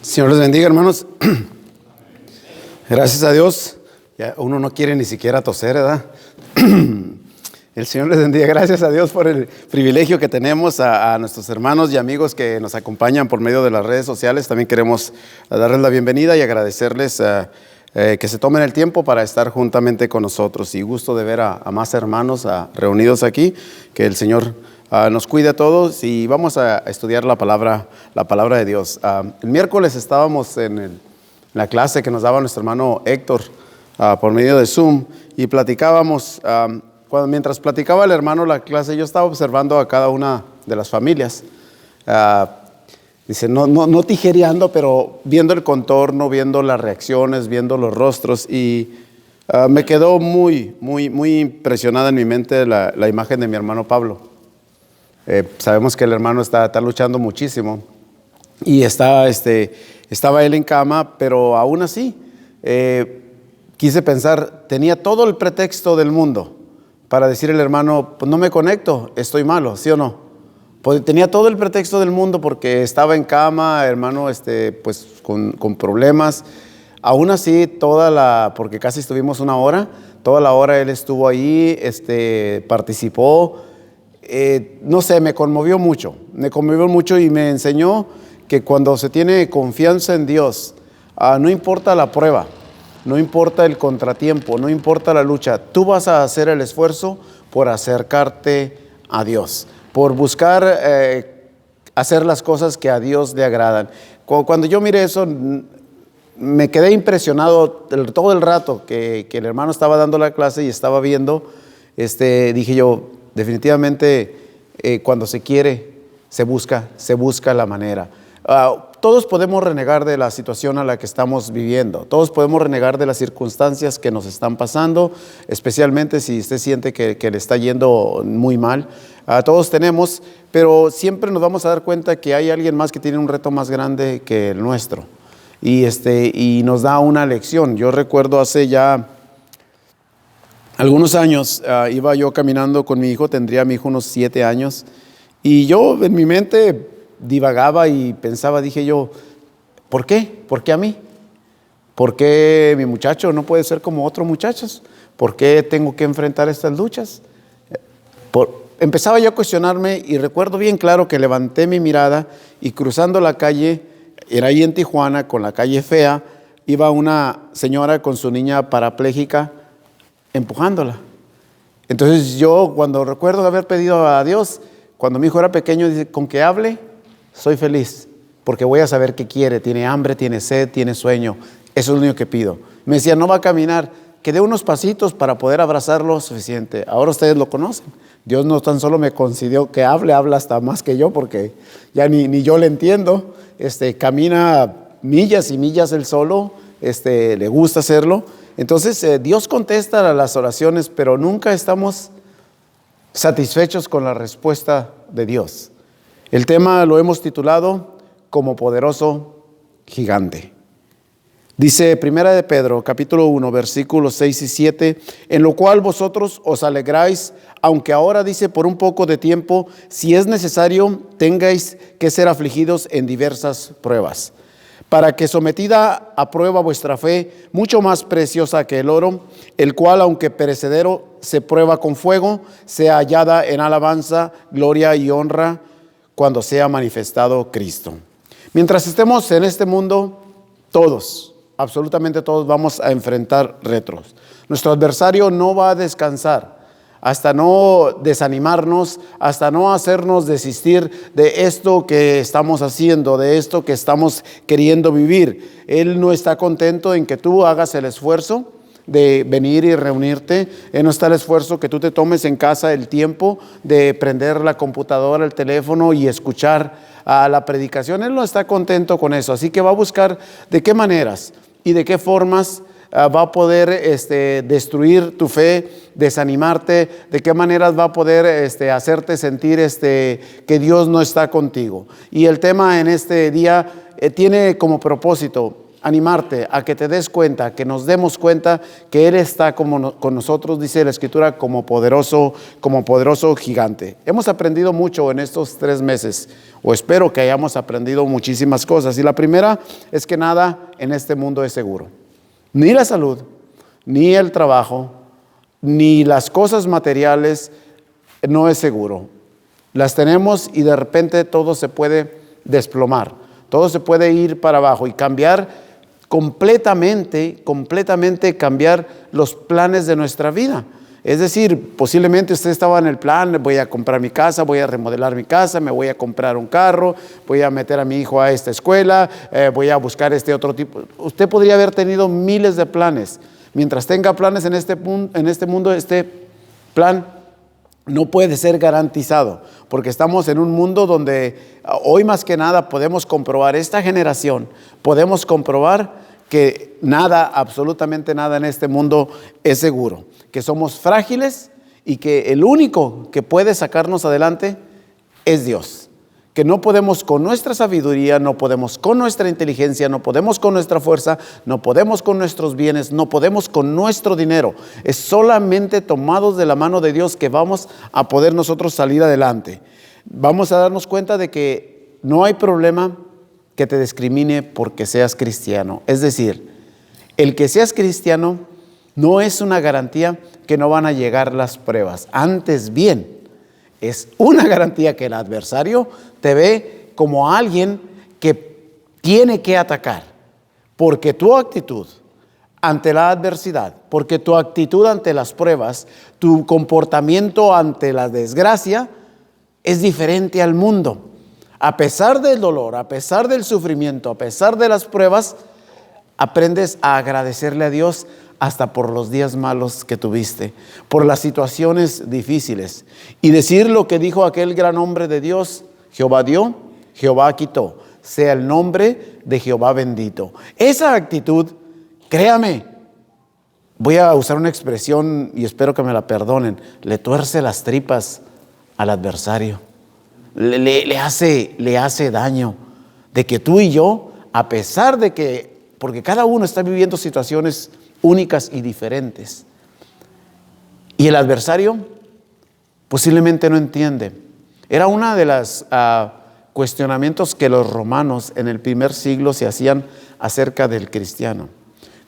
Señor les bendiga, hermanos. Gracias a Dios. Ya uno no quiere ni siquiera toser, ¿verdad? El Señor les bendiga. Gracias a Dios por el privilegio que tenemos a nuestros hermanos y amigos que nos acompañan por medio de las redes sociales. También queremos darles la bienvenida y agradecerles que se tomen el tiempo para estar juntamente con nosotros. Y gusto de ver a más hermanos reunidos aquí. Que el Señor nos cuide a todos y vamos a estudiar la palabra de Dios. El miércoles estábamos en la clase que nos daba nuestro hermano Héctor por medio de Zoom y platicábamos. Mientras platicaba el hermano la clase, yo estaba observando a cada una de las familias. Dice, no tijereando, pero viendo el contorno, viendo las reacciones, viendo los rostros. Y me quedó muy impresionada en mi mente la imagen de mi hermano Pablo. Sabemos que el hermano está luchando muchísimo. Y estaba él en cama, pero aún así quise pensar, tenía todo el pretexto del mundo para decir el hermano, pues no me conecto, estoy malo, ¿sí o no? Pues tenía todo el pretexto del mundo porque estaba en cama, hermano, pues con problemas. Aún así, porque casi estuvimos una hora, toda la hora él estuvo ahí, participó. No sé, me conmovió mucho y me enseñó que cuando se tiene confianza en Dios, no importa la prueba, no importa el contratiempo, no importa la lucha, tú vas a hacer el esfuerzo por acercarte a Dios, por buscar hacer las cosas que a Dios le agradan. Cuando yo miré eso, me quedé impresionado todo el rato que el hermano estaba dando la clase y estaba viendo. Dije yo, definitivamente cuando se quiere, se busca la manera. Todos podemos renegar de la situación a la que estamos viviendo. Todos podemos renegar de las circunstancias que nos están pasando, especialmente si usted siente que le está yendo muy mal. Todos tenemos, pero siempre nos vamos a dar cuenta que hay alguien más que tiene un reto más grande que el nuestro. Y nos da una lección. Yo recuerdo hace ya algunos años, iba yo caminando con mi hijo, tendría mi hijo unos 7 años, y yo en mi mente divagaba y pensaba, dije yo, ¿por qué? ¿Por qué a mí? ¿Por qué mi muchacho no puede ser como otros muchachos? ¿Por qué tengo que enfrentar estas luchas? Empezaba yo a cuestionarme y recuerdo bien claro que levanté mi mirada y cruzando la calle, era ahí en Tijuana, con la calle fea, iba una señora con su niña parapléjica empujándola. Entonces yo cuando recuerdo haber pedido a Dios, cuando mi hijo era pequeño, dice, con que hable, soy feliz, porque voy a saber qué quiere, tiene hambre, tiene sed, tiene sueño, eso es lo único que pido. Me decía, no va a caminar, que dé unos pasitos para poder abrazarlo suficiente. Ahora ustedes lo conocen, Dios no tan solo me concedió que habla hasta más que yo, porque ya ni yo le entiendo. Camina millas y millas él solo, le gusta hacerlo. Entonces Dios contesta a las oraciones, pero nunca estamos satisfechos con la respuesta de Dios. El tema lo hemos titulado como poderoso gigante. Dice Primera de Pedro, capítulo 1, versículos 6 y 7, en lo cual vosotros os alegráis, aunque ahora dice por un poco de tiempo, si es necesario, tengáis que ser afligidos en diversas pruebas, para que sometida a prueba vuestra fe, mucho más preciosa que el oro, el cual aunque perecedero se prueba con fuego, sea hallada en alabanza, gloria y honra cuando sea manifestado Cristo. Mientras estemos en este mundo, todos, absolutamente todos vamos a enfrentar retos. Nuestro adversario no va a descansar hasta no desanimarnos, hasta no hacernos desistir de esto que estamos haciendo, de esto que estamos queriendo vivir. Él no está contento en que tú hagas el esfuerzo de venir y reunirte. No está el esfuerzo que tú te tomes en casa el tiempo de prender la computadora, el teléfono y escuchar la predicación. Él no está contento con eso, así que va a buscar de qué maneras y de qué formas va a poder destruir tu fe, desanimarte, de qué maneras va a poder hacerte sentir que Dios no está contigo. Y el tema en este día tiene como propósito animarte a que te des cuenta, que nos demos cuenta que Él está con nosotros, dice la Escritura, como poderoso gigante. Hemos aprendido mucho en estos 3 meses, o espero que hayamos aprendido muchísimas cosas. Y la primera es que nada en este mundo es seguro. Ni la salud, ni el trabajo, ni las cosas materiales no es seguro. Las tenemos y de repente todo se puede desplomar, todo se puede ir para abajo y cambiar completamente cambiar los planes de nuestra vida. Es decir, posiblemente usted estaba en el plan, voy a comprar mi casa, voy a remodelar mi casa, me voy a comprar un carro, voy a meter a mi hijo a esta escuela, voy a buscar este otro tipo. Usted podría haber tenido miles de planes. Mientras tenga planes en este mundo, este plan no puede ser garantizado, porque estamos en un mundo donde hoy más que nada podemos comprobar, esta generación, podemos comprobar que nada, absolutamente nada en este mundo es seguro, que somos frágiles y que el único que puede sacarnos adelante es Dios. Que no podemos con nuestra sabiduría, no podemos con nuestra inteligencia, no podemos con nuestra fuerza, no podemos con nuestros bienes, no podemos con nuestro dinero. Es solamente tomados de la mano de Dios que vamos a poder nosotros salir adelante. Vamos a darnos cuenta de que no hay problema que te discrimine porque seas cristiano. Es decir, el que seas cristiano no es una garantía que no van a llegar las pruebas. Antes bien, es una garantía que el adversario te ve como alguien que tiene que atacar, porque tu actitud ante la adversidad, porque tu actitud ante las pruebas, tu comportamiento ante la desgracia es diferente al mundo. A pesar del dolor, a pesar del sufrimiento, a pesar de las pruebas, aprendes a agradecerle a Dios hasta por los días malos que tuviste, por las situaciones difíciles. Y decir lo que dijo aquel gran hombre de Dios: Jehová dio, Jehová quitó, sea el nombre de Jehová bendito. Esa actitud, créame, voy a usar una expresión y espero que me la perdonen, le tuerce las tripas al adversario, le hace daño. De que tú y yo, a pesar de que, porque cada uno está viviendo situaciones únicas y diferentes, y el adversario posiblemente no entiende. Era una de las cuestionamientos que los romanos en el primer siglo se hacían acerca del cristiano.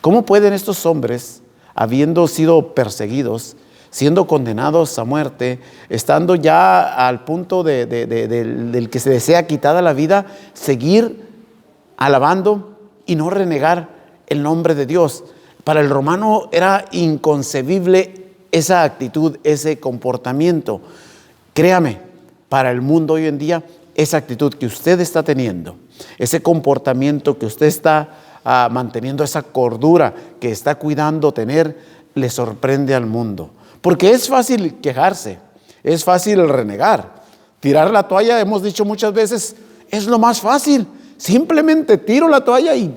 ¿Cómo pueden estos hombres, habiendo sido perseguidos, siendo condenados a muerte, estando ya al punto del que se desea quitada la vida, seguir alabando y no renegar el nombre de Dios? Para el romano era inconcebible esa actitud, ese comportamiento. Créame, para el mundo hoy en día, esa actitud que usted está teniendo, ese comportamiento que usted está manteniendo, esa cordura que está cuidando tener, le sorprende al mundo. Porque es fácil quejarse, es fácil renegar. Tirar la toalla, hemos dicho muchas veces, es lo más fácil. Simplemente tiro la toalla y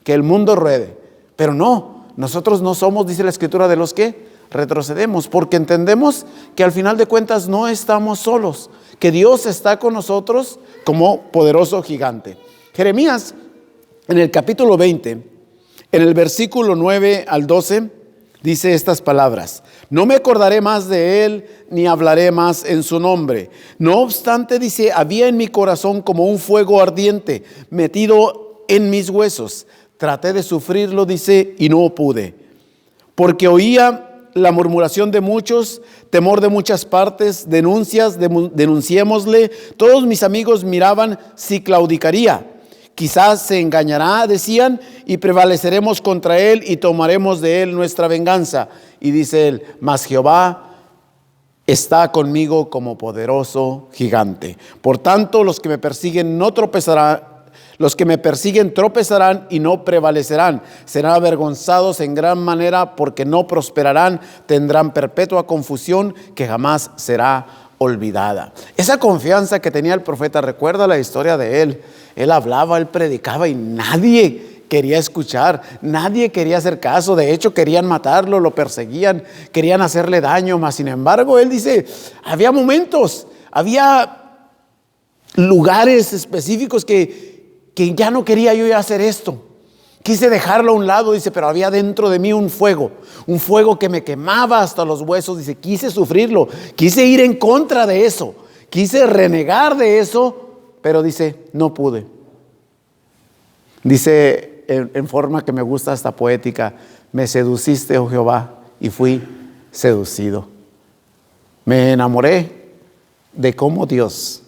que el mundo ruede. Pero no, nosotros no somos, dice la Escritura, de los que retrocedemos, porque entendemos que al final de cuentas no estamos solos, que Dios está con nosotros como poderoso gigante. Jeremías, en el capítulo 20, en el versículo 9 al 12, dice estas palabras: no me acordaré más de él, ni hablaré más en su nombre. No obstante, dice, había en mi corazón como un fuego ardiente metido en mis huesos. Traté de sufrirlo, dice, y no pude, porque oía la murmuración de muchos, temor de muchas partes, denunciémosle. Todos mis amigos miraban si claudicaría. Quizás se engañará, decían, y prevaleceremos contra él y tomaremos de él nuestra venganza. Y dice él: mas Jehová está conmigo como poderoso gigante. Por tanto, los que me persiguen tropezarán y no prevalecerán. Serán avergonzados en gran manera, porque no prosperarán. Tendrán perpetua confusión que jamás será olvidada. Esa confianza que tenía el profeta, recuerda la historia de él. Él hablaba, él predicaba y nadie quería escuchar, nadie quería hacer caso. De hecho, querían matarlo, lo perseguían, querían hacerle daño. Mas sin embargo, él dice, había momentos, había lugares específicos que ya no quería yo hacer esto. Quise dejarlo a un lado, dice, pero había dentro de mí un fuego que me quemaba hasta los huesos. Dice, quise sufrirlo, quise ir en contra de eso, quise renegar de eso, pero dice, no pude. Dice en forma que me gusta hasta poética, me seduciste, oh Jehová, y fui seducido. Me enamoré de cómo Dios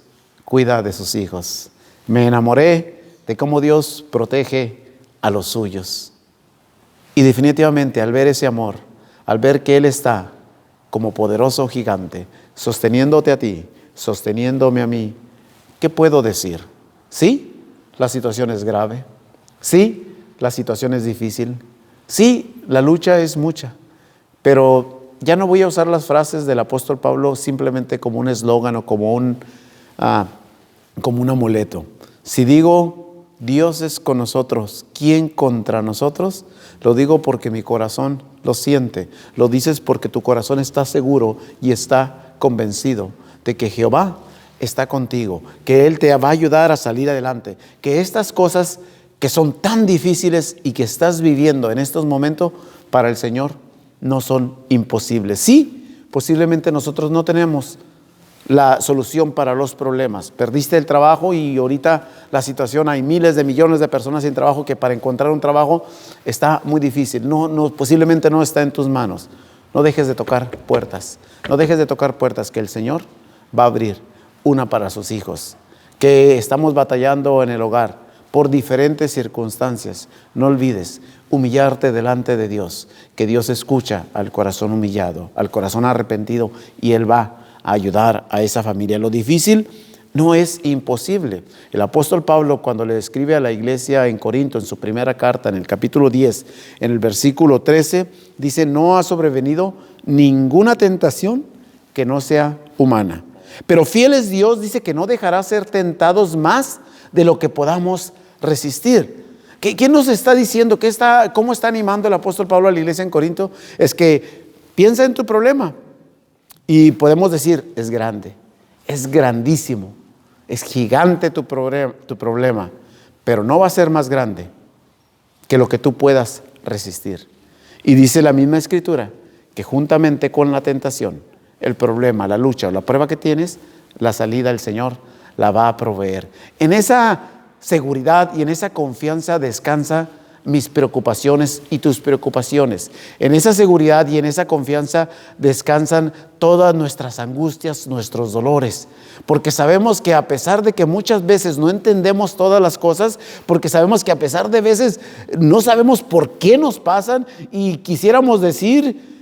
cuida de sus hijos. Me enamoré de cómo Dios protege a los suyos. Y definitivamente al ver ese amor, al ver que Él está como poderoso gigante, sosteniéndote a ti, sosteniéndome a mí, ¿qué puedo decir? Sí, la situación es grave. Sí, la situación es difícil. Sí, la lucha es mucha. Pero ya no voy a usar las frases del apóstol Pablo simplemente como un eslogan o como un amuleto. Si digo, Dios es con nosotros, ¿quién contra nosotros? Lo digo porque mi corazón lo siente. Lo dices porque tu corazón está seguro y está convencido de que Jehová está contigo, que Él te va a ayudar a salir adelante, que estas cosas que son tan difíciles y que estás viviendo en estos momentos, para el Señor no son imposibles. Sí, posiblemente nosotros no tenemos la solución para los problemas. Perdiste el trabajo y ahorita la situación, hay miles de millones de personas sin trabajo, que para encontrar un trabajo está muy difícil. Posiblemente no está en tus manos. No dejes de tocar puertas. No dejes de tocar puertas, que el Señor va a abrir una para sus hijos. Que estamos batallando en el hogar por diferentes circunstancias. No olvides humillarte delante de Dios, que Dios escucha al corazón humillado, al corazón arrepentido, y Él va a ayudar a esa familia. Lo difícil no es imposible. El apóstol Pablo, cuando le escribe a la iglesia en Corinto, en su primera carta, en el capítulo 10, en el versículo 13, dice, no ha sobrevenido ninguna tentación que no sea humana. Pero fiel es Dios, dice, que no dejará ser tentados más de lo que podamos resistir. ¿Qué nos está diciendo? ¿Cómo está animando el apóstol Pablo a la iglesia en Corinto? Es que piensa en tu problema. Y podemos decir, es grande, es grandísimo, es gigante tu problema, pero no va a ser más grande que lo que tú puedas resistir. Y dice la misma Escritura que juntamente con la tentación, el problema, la lucha o la prueba que tienes, la salida el Señor la va a proveer. En esa seguridad y en esa confianza descansa mis preocupaciones y tus preocupaciones. En esa seguridad y en esa confianza descansan todas nuestras angustias, nuestros dolores, porque sabemos que a pesar de que muchas veces no entendemos todas las cosas, porque sabemos que a pesar de veces no sabemos por qué nos pasan, y quisiéramos decir,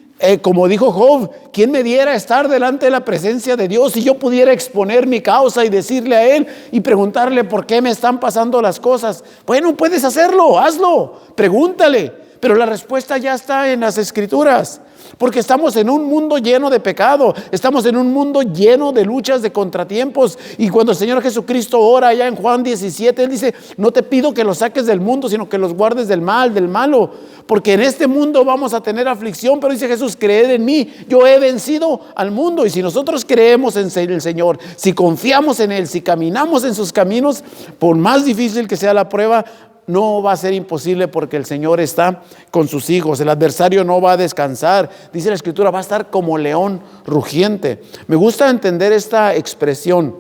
como dijo Job, ¿quién me diera estar delante de la presencia de Dios y yo pudiera exponer mi causa y decirle a Él y preguntarle por qué me están pasando las cosas? Bueno, puedes hacerlo, hazlo, pregúntale, pero la respuesta ya está en las Escrituras. Porque estamos en un mundo lleno de pecado, estamos en un mundo lleno de luchas, de contratiempos. Y cuando el Señor Jesucristo ora allá en Juan 17, Él dice, no te pido que los saques del mundo, sino que los guardes del mal, del malo. Porque en este mundo vamos a tener aflicción, pero dice Jesús, creed en mí, yo he vencido al mundo. Y si nosotros creemos en el Señor, si confiamos en Él, si caminamos en sus caminos, por más difícil que sea la prueba, no va a ser imposible, porque el Señor está con sus hijos. El adversario no va a descansar. Dice la Escritura, va a estar como león rugiente. Me gusta entender esta expresión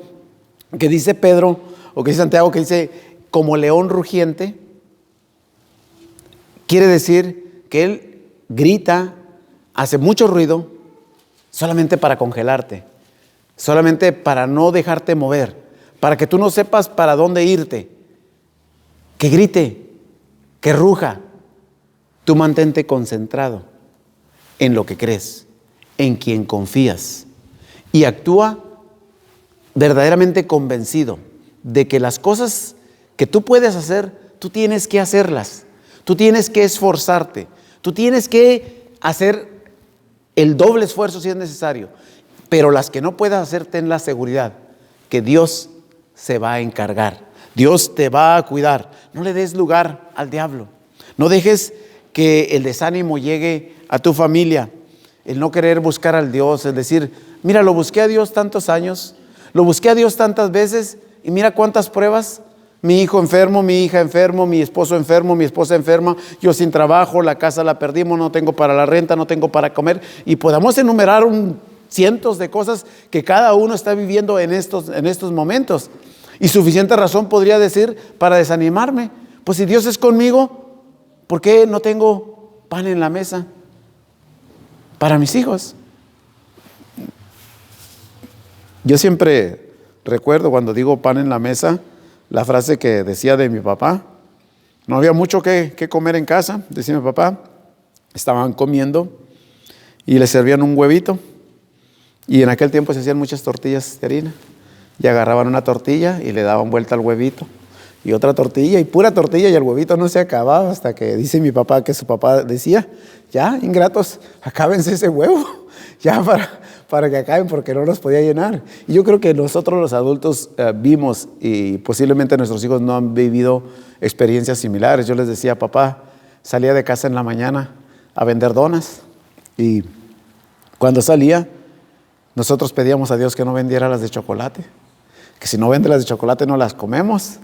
que dice Pedro, o que dice Santiago, que dice como león rugiente. Quiere decir que él grita, hace mucho ruido, solamente para congelarte, solamente para no dejarte mover, para que tú no sepas para dónde irte. Que grite, que ruja. Tú mantente concentrado en lo que crees, en quien confías, y actúa verdaderamente convencido de que las cosas que tú puedes hacer, tú tienes que hacerlas. Tú tienes que esforzarte, tú tienes que hacer el doble esfuerzo si es necesario, pero las que no puedas hacer, ten la seguridad que Dios se va a encargar. Dios te va a cuidar. No le des lugar al diablo. No dejes que el desánimo llegue a tu familia, el no querer buscar al Dios, el decir, mira, lo busqué a Dios tantos años, lo busqué a Dios tantas veces y mira cuántas pruebas, Mi hijo enfermo, mi hija enfermo, mi esposo enfermo, mi esposa enferma, yo sin trabajo, la casa la perdimos, no tengo para la renta, no tengo para comer. Y podamos enumerar cientos de cosas que cada uno está viviendo en estos momentos. Y suficiente razón podría decir para desanimarme. Pues si Dios es conmigo, ¿por qué no tengo pan en la mesa para mis hijos? Yo siempre recuerdo cuando digo pan en la mesa, la frase que decía de mi papá. No había mucho que comer en casa, decía mi papá. Estaban comiendo y le servían un huevito. Y en aquel tiempo se hacían muchas tortillas de harina. Y agarraban una tortilla y le daban vuelta al huevito. Y otra tortilla y pura tortilla, y el huevito no se acababa hasta que dice mi papá que su papá decía: ya, ingratos, acábense ese huevo, ya para que acaben, porque no los podía llenar. Y yo creo que nosotros los adultos vimos, y posiblemente nuestros hijos no han vivido experiencias similares. Yo les decía: papá salía de casa en la mañana a vender donas, y cuando salía nosotros pedíamos a Dios que no vendiera las de chocolate, que si no vende las de chocolate no las comemos,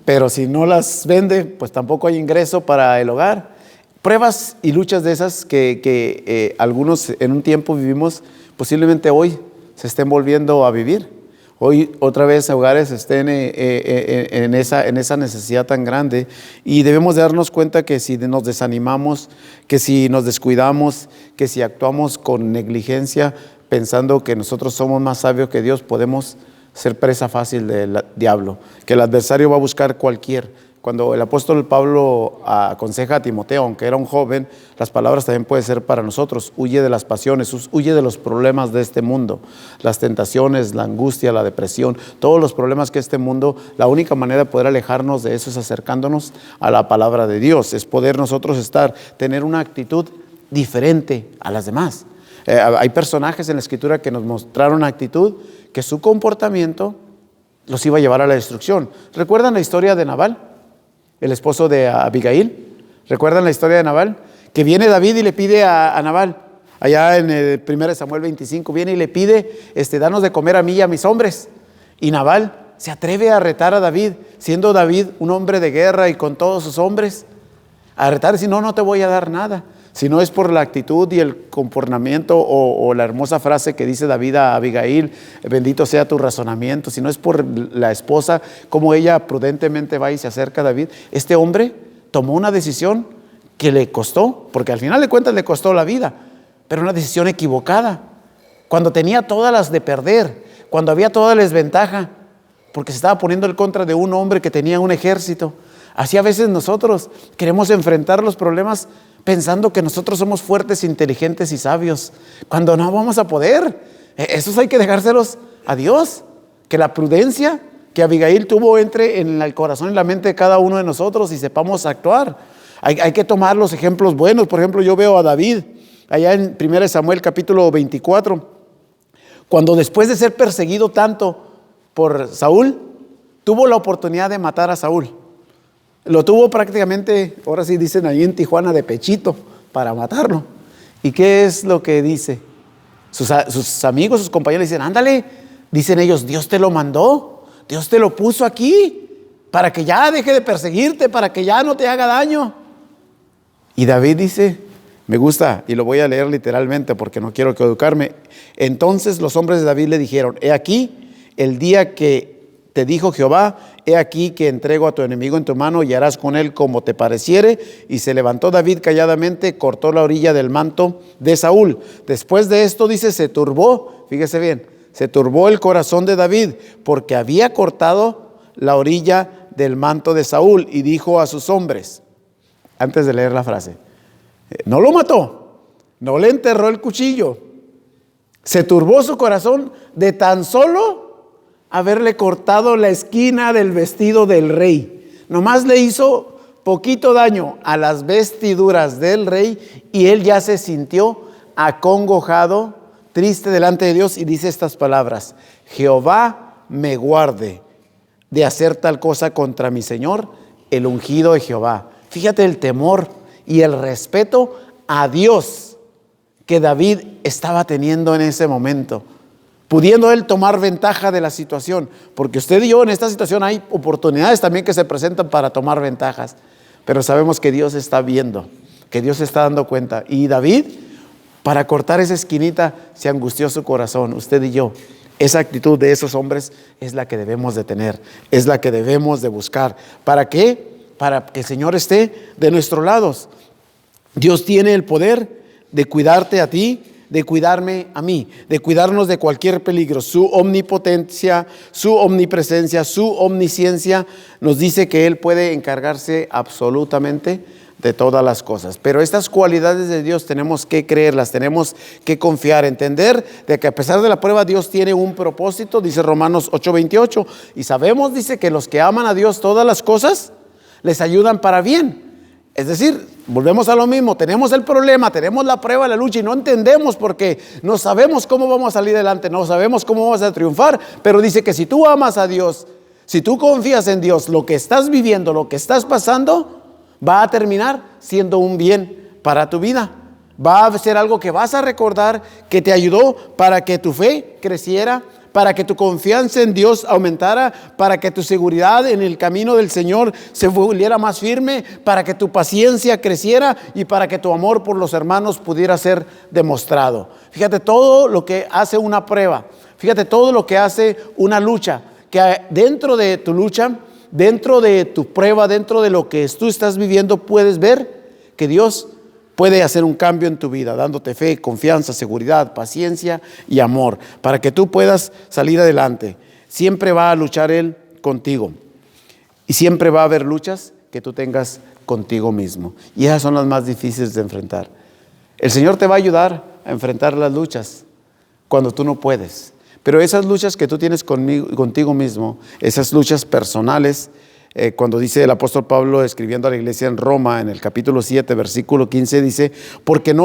pero si no las vende, pues tampoco hay ingreso para el hogar. Pruebas y luchas de esas que algunos en un tiempo vivimos, posiblemente hoy se estén volviendo a vivir. Hoy otra vez hogares estén en esa necesidad tan grande, y debemos de darnos cuenta que si nos desanimamos, que si nos descuidamos, que si actuamos con negligencia, pensando que nosotros somos más sabios que Dios, podemos ser presa fácil del diablo, que el adversario va a buscar Cuando el apóstol Pablo aconseja a Timoteo, aunque era un joven, las palabras también pueden ser para nosotros: huye de las pasiones, huye de los problemas de este mundo, las tentaciones, la angustia, la depresión, todos los problemas que este mundo. La única manera de poder alejarnos de eso es acercándonos a la palabra de Dios, es poder nosotros tener una actitud diferente a las demás. Hay personajes en la Escritura que nos mostraron una actitud que su comportamiento los iba a llevar a la destrucción. ¿Recuerdan la historia de Nabal, el esposo de Abigail? ¿Recuerdan la historia de Nabal? Que viene David y le pide a Nabal, allá en el 1 Samuel 25, viene y le pide: danos de comer a mí y a mis hombres. Y Nabal se atreve a retar a David, siendo David un hombre de guerra y con todos sus hombres, a retar: si no, no te voy a dar nada. Si no es por la actitud y el comportamiento o la hermosa frase que dice David a Abigail: bendito sea tu razonamiento. Si no es por la esposa, como ella prudentemente va y se acerca a David. Este hombre tomó una decisión que le costó, porque al final de cuentas le costó la vida, pero una decisión equivocada, cuando tenía todas las de perder, cuando había toda la desventaja, porque se estaba poniendo en contra de un hombre que tenía un ejército. Así a veces nosotros queremos enfrentar los problemas pensando que nosotros somos fuertes, inteligentes y sabios, cuando no vamos a poder. Esos hay que dejárselos a Dios. Que la prudencia que Abigail tuvo entre en el corazón y la mente de cada uno de nosotros y sepamos actuar. Hay que tomar los ejemplos buenos. Por ejemplo, yo veo a David allá en 1 Samuel capítulo 24, cuando después de ser perseguido tanto por Saúl, tuvo la oportunidad de matar a Saúl. Lo tuvo prácticamente, ahora sí dicen ahí en Tijuana, de pechito para matarlo. ¿Y qué es lo que dice? Sus amigos, sus compañeros dicen: ándale, dicen ellos, Dios te lo mandó, Dios te lo puso aquí para que ya deje de perseguirte, para que ya no te haga daño. Y David dice, me gusta, y lo voy a leer literalmente porque no quiero equivocarme: entonces los hombres de David le dijeron: he aquí el día que te dijo Jehová, he aquí que entrego a tu enemigo en tu mano y harás con él como te pareciere. Y se levantó David calladamente, cortó la orilla del manto de Saúl. Después de esto, dice, se turbó, fíjese bien, se turbó el corazón de David, porque había cortado la orilla del manto de Saúl, y dijo a sus hombres, antes de leer la frase, no lo mató, no le enterró el cuchillo, se turbó su corazón de tan solo haberle cortado la esquina del vestido del rey. Nomás le hizo poquito daño a las vestiduras del rey, y él ya se sintió acongojado, triste delante de Dios, y dice estas palabras: Jehová me guarde de hacer tal cosa contra mi Señor, el ungido de Jehová. Fíjate el temor y el respeto a Dios que David estaba teniendo en ese momento. pudiendo él tomar ventaja de la situación, porque usted y yo en esta situación hay oportunidades también que se presentan para tomar ventajas, pero sabemos que Dios está viendo, que Dios está dando cuenta. Y David, para cortar esa esquinita, se angustió su corazón. Usted y yo, esa actitud de esos hombres es la que debemos de tener, es la que debemos de buscar. ¿Para qué? Para que el Señor esté de nuestros lados. Dios tiene el poder de cuidarte a ti, de cuidarme a mí, de cuidarnos de cualquier peligro. Su omnipotencia, su omnipresencia, su omnisciencia nos dice que Él puede encargarse absolutamente de todas las cosas. Pero estas cualidades de Dios tenemos que creerlas, tenemos que confiar, entender de que a pesar de la prueba Dios tiene un propósito, dice Romanos 8:28, y sabemos, dice, que los que aman a Dios todas las cosas les ayudan para bien. Es decir, volvemos a lo mismo, tenemos el problema, tenemos la prueba, la lucha y no entendemos porque no sabemos cómo vamos a salir adelante, no sabemos cómo vamos a triunfar, pero dice que si tú amas a Dios, si tú confías en Dios, lo que estás viviendo, lo que estás pasando, va a terminar siendo un bien para tu vida. Va a ser algo que vas a recordar, que te ayudó para que tu fe creciera, para que tu confianza en Dios aumentara, para que tu seguridad en el camino del Señor se volviera más firme, para que tu paciencia creciera y para que tu amor por los hermanos pudiera ser demostrado. Fíjate todo lo que hace una prueba, fíjate todo lo que hace una lucha, que dentro de tu lucha, dentro de tu prueba, dentro de lo que tú estás viviendo, puedes ver que Dios puede hacer un cambio en tu vida, dándote fe, confianza, seguridad, paciencia y amor, para que tú puedas salir adelante. Siempre va a luchar Él contigo. Y siempre va a haber luchas que tú tengas contigo mismo. Y esas son las más difíciles de enfrentar. El Señor te va a ayudar a enfrentar las luchas cuando tú no puedes. Pero esas luchas que tú tienes contigo mismo, esas luchas personales, cuando dice el apóstol Pablo escribiendo a la iglesia en Roma, en el capítulo 7, versículo 15, dice, porque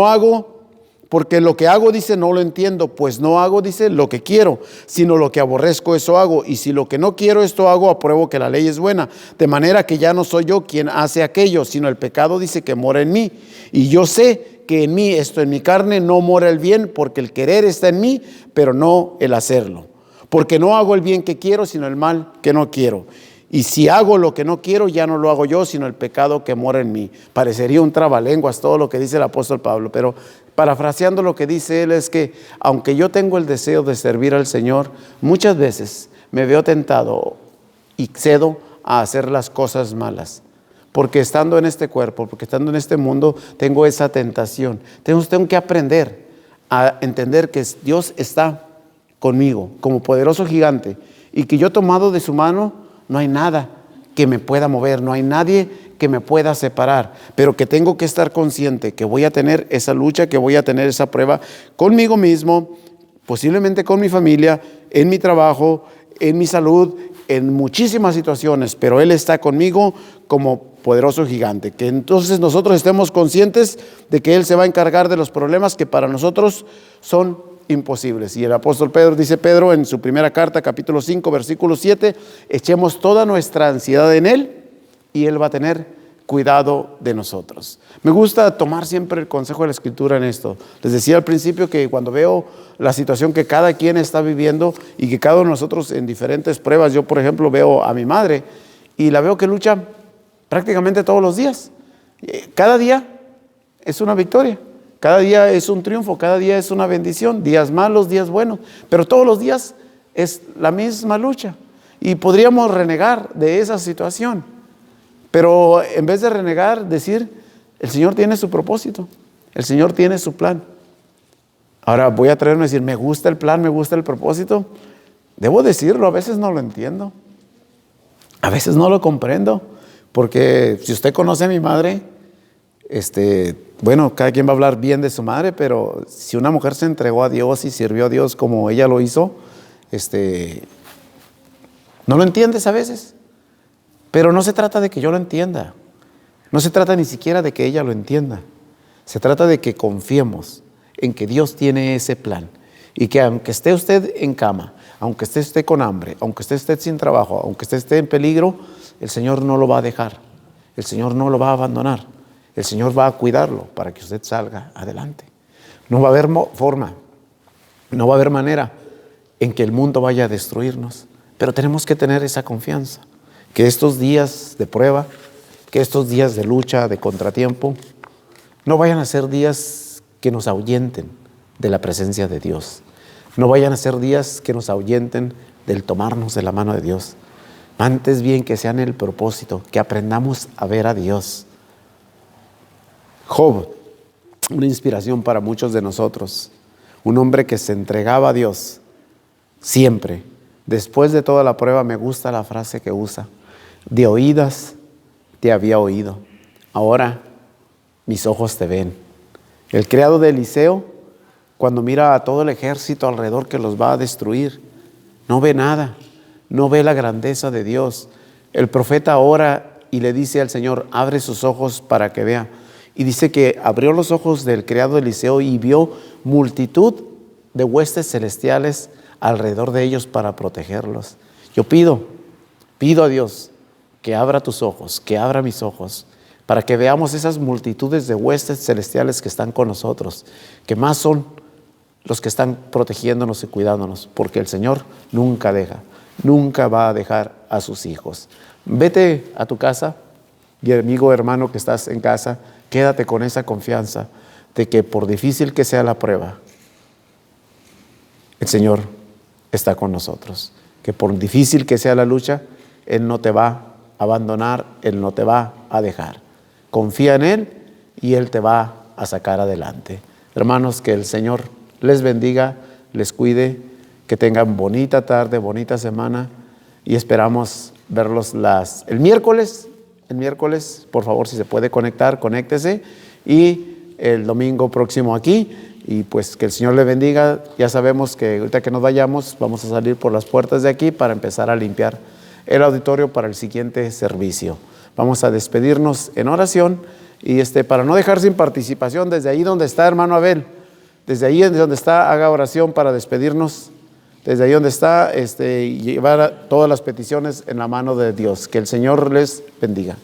lo que hago, dice, no lo entiendo, pues no hago, dice, lo que quiero, sino lo que aborrezco, eso hago, y si lo que no quiero, esto hago, apruebo que la ley es buena, de manera que ya no soy yo quien hace aquello, sino el pecado, dice, que mora en mí, y yo sé que en mí, esto en mi carne, no mora el bien, porque el querer está en mí, pero no el hacerlo, porque no hago el bien que quiero, sino el mal que no quiero. Y si hago lo que no quiero, ya no lo hago yo, sino el pecado que mora en mí. Parecería un trabalenguas todo lo que dice el apóstol Pablo, pero parafraseando lo que dice él es que aunque yo tengo el deseo de servir al Señor, muchas veces me veo tentado y cedo a hacer las cosas malas. Porque estando en este cuerpo, porque estando en este mundo, tengo esa tentación. Tengo que aprender a entender que Dios está conmigo como poderoso gigante y que yo tomado de su mano, no hay nada que me pueda mover, no hay nadie que me pueda separar, pero que tengo que estar consciente que voy a tener esa lucha, que voy a tener esa prueba conmigo mismo, posiblemente con mi familia, en mi trabajo, en mi salud, en muchísimas situaciones, pero Él está conmigo como poderoso gigante. Que entonces nosotros estemos conscientes de que Él se va a encargar de los problemas que para nosotros son imposibles. Y el apóstol Pedro, dice Pedro en su primera carta, capítulo 5, versículo 7, echemos toda nuestra ansiedad en Él y Él va a tener cuidado de nosotros. Me gusta tomar siempre el consejo de la Escritura en esto. Les decía al principio que cuando veo la situación que cada quien está viviendo y que cada uno de nosotros en diferentes pruebas, yo por ejemplo veo a mi madre y la veo que lucha prácticamente todos los días. Cada día es una victoria. Cada día es un triunfo, cada día es una bendición, días malos, días buenos, pero todos los días es la misma lucha. Y podríamos renegar de esa situación, pero en vez de renegar, decir, el Señor tiene su propósito, el Señor tiene su plan. Ahora voy a atreverme a decir, ¿me gusta el plan, me gusta el propósito? Debo decirlo, a veces no lo entiendo, a veces no lo comprendo, porque si usted conoce a mi madre, bueno, cada quien va a hablar bien de su madre, pero si una mujer se entregó a Dios y sirvió a Dios como ella lo hizo, no lo entiendes a veces, pero no se trata de que yo lo entienda, no se trata ni siquiera de que ella lo entienda, se trata de que confiemos en que Dios tiene ese plan y que aunque esté usted en cama, aunque esté usted con hambre, aunque esté usted sin trabajo, aunque esté en peligro, el Señor no lo va a dejar, el Señor no lo va a abandonar. El Señor va a cuidarlo para que usted salga adelante. No va a haber forma, no va a haber manera en que el mundo vaya a destruirnos, pero tenemos que tener esa confianza, que estos días de prueba, que estos días de lucha, de contratiempo, no vayan a ser días que nos ahuyenten de la presencia de Dios. No vayan a ser días que nos ahuyenten del tomarnos de la mano de Dios. Antes bien que sean el propósito, que aprendamos a ver a Dios. Job, una inspiración para muchos de nosotros. Un hombre que se entregaba a Dios siempre. Después de toda la prueba, me gusta la frase que usa: de oídas te había oído, ahora mis ojos te ven. El criado de Eliseo, cuando mira a todo el ejército alrededor que los va a destruir, no ve nada, no ve la grandeza de Dios. El profeta ora y le dice al Señor: abre sus ojos para que vea. Y dice que abrió los ojos del criado de Eliseo y vio multitud de huestes celestiales alrededor de ellos para protegerlos. Yo pido a Dios que abra tus ojos, que abra mis ojos, para que veamos esas multitudes de huestes celestiales que están con nosotros, que más son los que están protegiéndonos y cuidándonos, porque el Señor nunca va a dejar a sus hijos. Vete a tu casa, y amigo, hermano que estás en casa, quédate con esa confianza de que por difícil que sea la prueba, el Señor está con nosotros. Que por difícil que sea la lucha, Él no te va a abandonar, Él no te va a dejar. Confía en Él y Él te va a sacar adelante. Hermanos, que el Señor les bendiga, les cuide, que tengan bonita tarde, bonita semana, y esperamos verlos el miércoles, por favor, si se puede conectar, conéctese, y el domingo próximo aquí, y pues que el Señor le bendiga. Ya sabemos que ahorita que nos vayamos, vamos a salir por las puertas de aquí para empezar a limpiar el auditorio para el siguiente servicio. Vamos a despedirnos en oración, y para no dejar sin participación, desde ahí donde está, hermano Abel, desde ahí donde está, haga oración para despedirnos. Desde ahí donde está, llevar todas las peticiones en la mano de Dios. Que el Señor les bendiga.